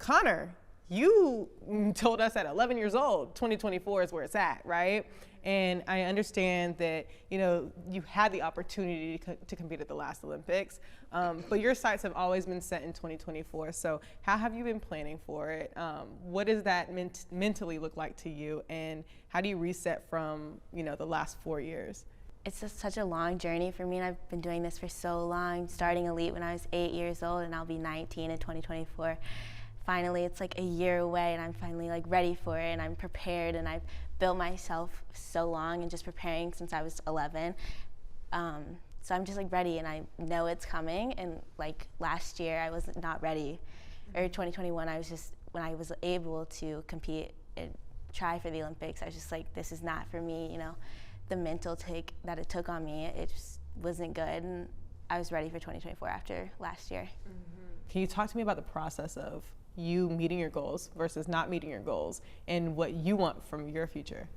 Konnor, you told us at 11 years old, 2024 is where it's at, right? And I understand that, you know, you had the opportunity to compete at the last Olympics, but your sights have always been set in 2024. So how have you been planning for it? What does that mentally look like to you? And how do you reset from, you know, the last 4 years? It's just such a long journey for me, and I've been doing this for so long, starting elite when I was 8 years old, and I'll be 19 in 2024. Finally, it's like a year away, and I'm finally like ready for it, and I'm prepared, and I've built myself so long and just preparing since I was 11. So I'm just like ready, and I know it's coming. And like last year, I was not ready, or 2021, I was just, when I was able to compete and try for the Olympics, I was just like, this is not for me, you know. The mental take that it took on me, it just wasn't good, and I was ready for 2024 after last year. Can you talk to me about the process of you meeting your goals versus not meeting your goals and what you want from your future?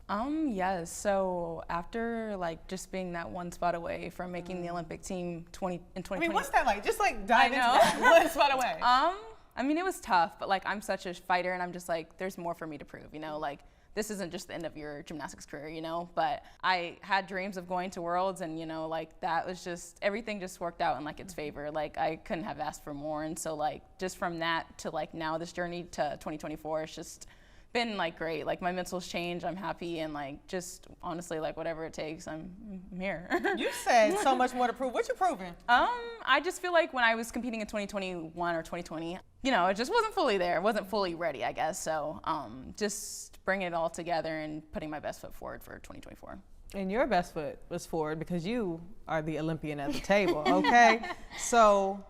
Yes. So after like just being that one spot away from making the Olympic team in 2020. I mean, what's that like? Just like dive into that. One spot away. I mean, it was tough, but like I'm such a fighter, and I'm just like, there's more for me to prove, you know, like this isn't just the end of your gymnastics career, you know, but I had dreams of going to Worlds, and, you know, like that was just, everything just worked out in like its favor. Like I couldn't have asked for more. And so like, just from that to like now this journey to 2024, it's just been like great. Like my mental's changed, I'm happy, and like just honestly, like whatever it takes, I'm here. You said so much more to prove. What you proving? I just feel like when I was competing in 2021 or 2020, you know, it just wasn't fully there, wasn't fully ready, I guess. So just bringing it all together and putting my best foot forward for 2024. And your best foot was forward because you are the Olympian at the table, okay? So